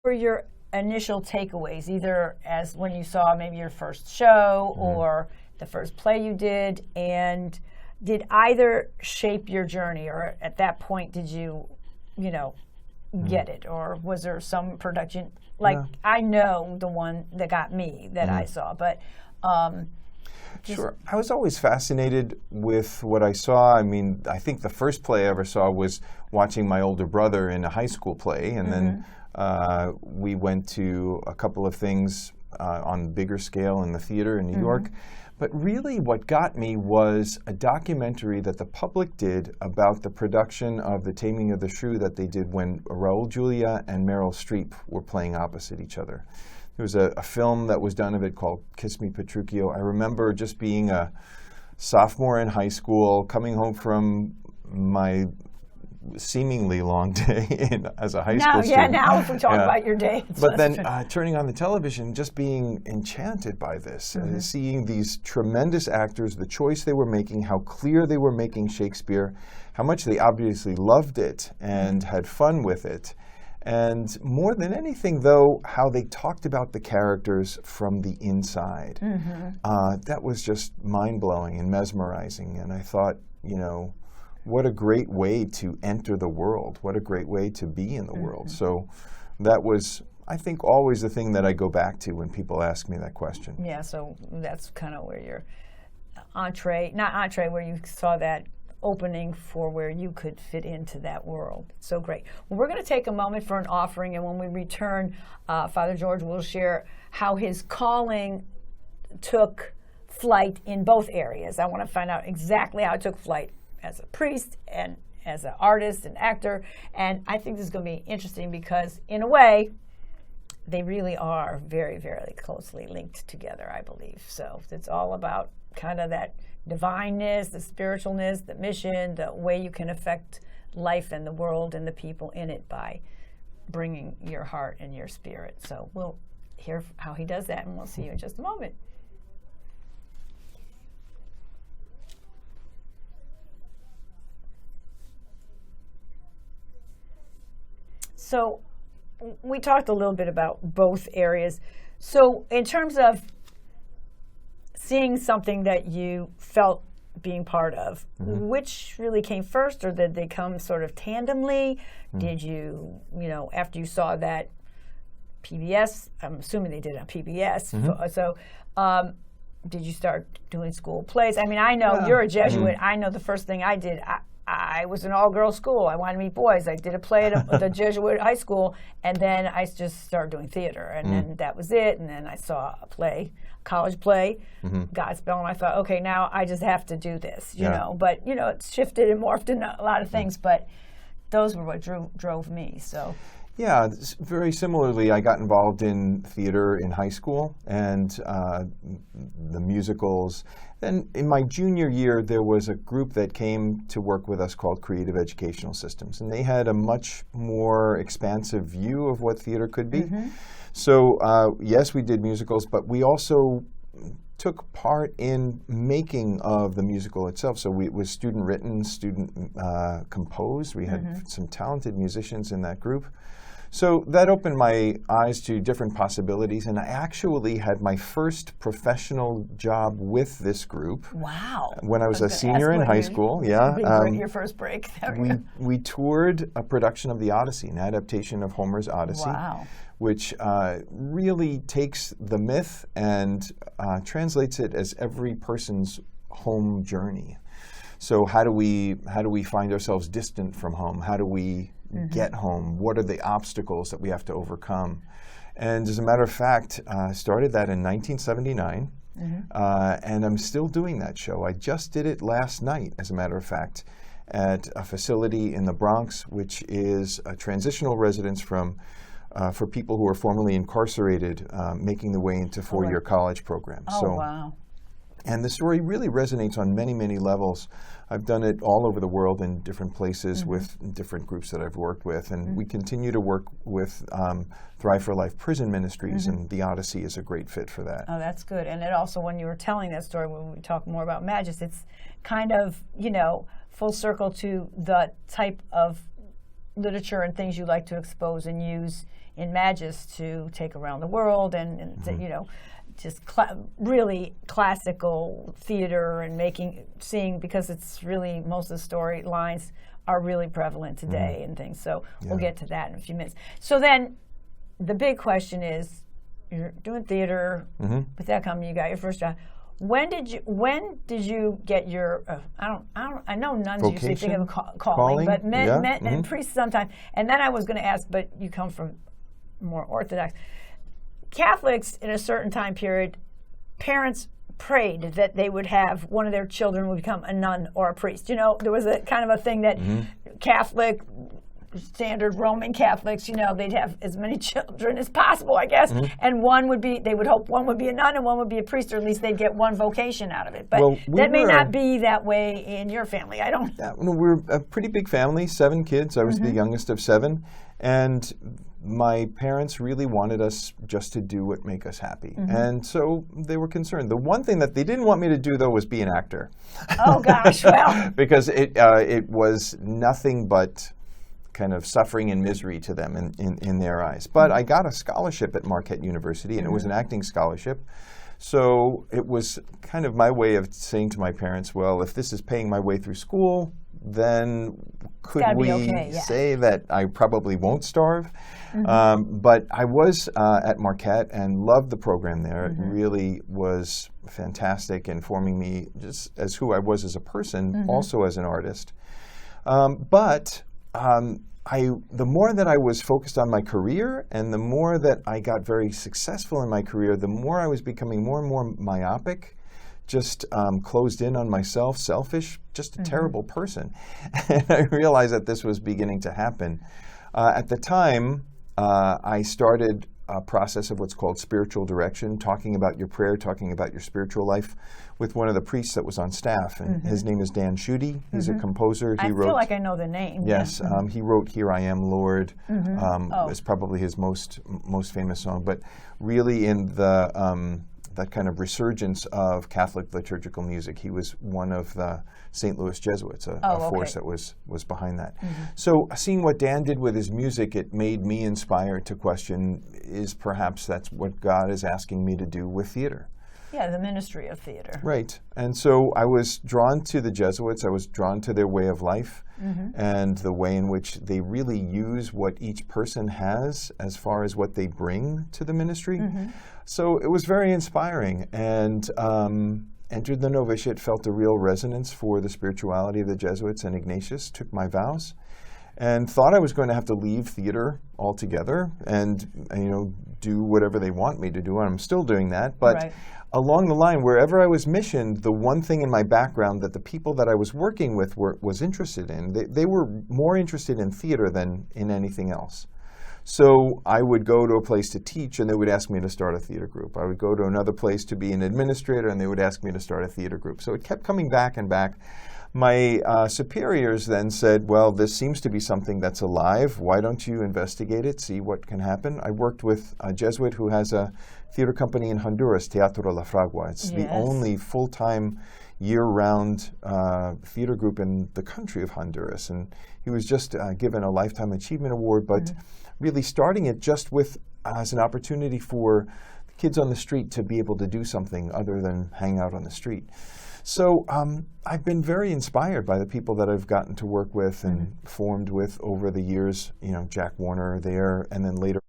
were your initial takeaways, either as when you saw maybe your first show or the first play you did, and did either shape your journey, or at that point did you get it, or was there some production like I know the one that got me that I saw, but sure. I was always fascinated with what I saw. I mean, I think the first play I ever saw was watching my older brother in a high school play, and then we went to a couple of things on bigger scale in the theater in New York. But really what got me was a documentary that the public did about the production of The Taming of the Shrew that they did when Raul Julia and Meryl Streep were playing opposite each other. There was a film that was done of it called Kiss Me Petruchio. I remember just being a sophomore in high school, coming home from my seemingly long day as a high school student. Now if we talk about your day. But then turning on the television, just being enchanted by this, seeing these tremendous actors, the choice they were making, how clear they were making Shakespeare, how much they obviously loved it and had fun with it. And more than anything, though, how they talked about the characters from the inside. That was just mind-blowing and mesmerizing. And I thought, what a great way to enter the world. What a great way to be in the world. So that was, I think, always the thing that I go back to when people ask me that question. Yeah, so that's kind of where your where you saw that opening for where you could fit into that world. So great. Well, we're going to take a moment for an offering, and when we return, Father George will share how his calling took flight in both areas. I want to find out exactly how it took flight as a priest and as an artist and actor, and I think this is going to be interesting because, in a way, they really are very, very closely linked together, I believe. So it's all about kind of that divineness, the spiritualness, the mission, the way you can affect life and the world and the people in it by bringing your heart and your spirit. So we'll hear how he does that, and we'll see you in just a moment. So we talked a little bit about both areas. So in terms of seeing something that you felt being part of, which really came first, or did they come sort of tandemly? Did you, after you saw that PBS, I'm assuming they did it on PBS, so did you start doing school plays? I mean, I know you're a Jesuit. I know the first thing I did, I was an all-girls school. I wanted to meet boys. I did a play at the Jesuit high school, and then I just started doing theater, and then that was it. And then I saw a play, college play, Godspell, and I thought, okay, now I just have to do this, you know. But, it's shifted and morphed in a lot of things, but those were what drove me, so. Yeah, very similarly, I got involved in theater in high school and the musicals. Then in my junior year, there was a group that came to work with us called Creative Educational Systems, and they had a much more expansive view of what theater could be. So yes, we did musicals, but we also took part in making of the musical itself. So it was student written, student composed. We had some talented musicians in that group. So that opened my eyes to different possibilities, and I actually had my first professional job with this group. Wow! When I was a senior in high school, your first break. we toured a production of The Odyssey, an adaptation of Homer's Odyssey, which really takes the myth and translates it as every person's home journey. So how do we find ourselves distant from home? How do we get home? What are the obstacles that we have to overcome? And as a matter of fact, I started that in 1979, and I'm still doing that show. I just did it last night, as a matter of fact, at a facility in the Bronx, which is a transitional residence for people who are formerly incarcerated, making the way into four-year college programs. And the story really resonates on many, many levels. I've done it all over the world in different places with different groups that I've worked with. And we continue to work with Thrive for Life prison ministries, and The Odyssey is a great fit for that. Oh, that's good. And it also, when you were telling that story, when we talk more about Magis, it's kind of, full circle to the type of literature and things you like to expose and use in Magis to take around the world and to, you know, just really classical theater and seeing, because it's really, most of the storylines are really prevalent today and things. So we'll get to that in a few minutes. So then the big question is, you're doing theater, with that coming, you got your first job. When did you get your I know nuns usually think of calling, but men and priests sometimes. And then I was going to ask, but you come from more Orthodox. Catholics in a certain time period, parents prayed that they would have one of their children would become a nun or a priest. You know, there was a kind of a thing that Catholic, standard Roman Catholics, you know, they'd have as many children as possible, I guess, and they would hope one would be a nun and one would be a priest, or at least they'd get one vocation out of it. But that may not be that way in your family. I don't know. We're a pretty big family, 7 kids. I was the youngest of 7, and my parents really wanted us just to do what make us happy. And so they were concerned. The one thing that they didn't want me to do, though, was be an actor. Oh, gosh, well. Because it was nothing but kind of suffering and misery to them in their eyes. But I got a scholarship at Marquette University, and it was an acting scholarship. So it was kind of my way of saying to my parents, well, if this is paying my way through school, then could we say that I probably won't starve? But I was at Marquette and loved the program there. It really was fantastic in forming me just as who I was as a person, also as an artist. The more that I was focused on my career and the more that I got very successful in my career, the more I was becoming more and more myopic, just closed in on myself, selfish, just a terrible person. And I realized that this was beginning to happen. At the time, I started a process of what's called spiritual direction, talking about your prayer, talking about your spiritual life, with one of the priests that was on staff. And his name is Dan Schutte. He's a composer. I feel like I know the name. Yes, he wrote "Here I Am, Lord." It's probably his most famous song. But really, in that kind of resurgence of Catholic liturgical music, he was one of the St. Louis Jesuits, a force that was behind that. So seeing what Dan did with his music, it made me inspired to question, is perhaps that's what God is asking me to do with theater? Yeah, the ministry of theater. Right. And so I was drawn to the Jesuits. I was drawn to their way of life and the way in which they really use what each person has as far as what they bring to the ministry. So it was very inspiring, and entered the novitiate, felt a real resonance for the spirituality of the Jesuits and Ignatius, took my vows, and thought I was going to have to leave theater altogether and do whatever they want me to do, and I'm still doing that. But along the line, wherever I was missioned, the one thing in my background that the people that I was working with was interested in, they were more interested in theater than in anything else. So I would go to a place to teach, and they would ask me to start a theater group. I would go to another place to be an administrator, and they would ask me to start a theater group. So it kept coming back and back. My superiors then said, well, this seems to be something that's alive. Why don't you investigate it, see what can happen? I worked with a Jesuit who has a theater company in Honduras, Teatro La Fragua. It's the only full-time, year-round theater group in the country of Honduras. And he was just given a Lifetime Achievement Award, but really starting it just as an opportunity for the kids on the street to be able to do something other than hang out on the street. So I've been very inspired by the people that I've gotten to work with and formed with over the years. Jack Warner there, and then later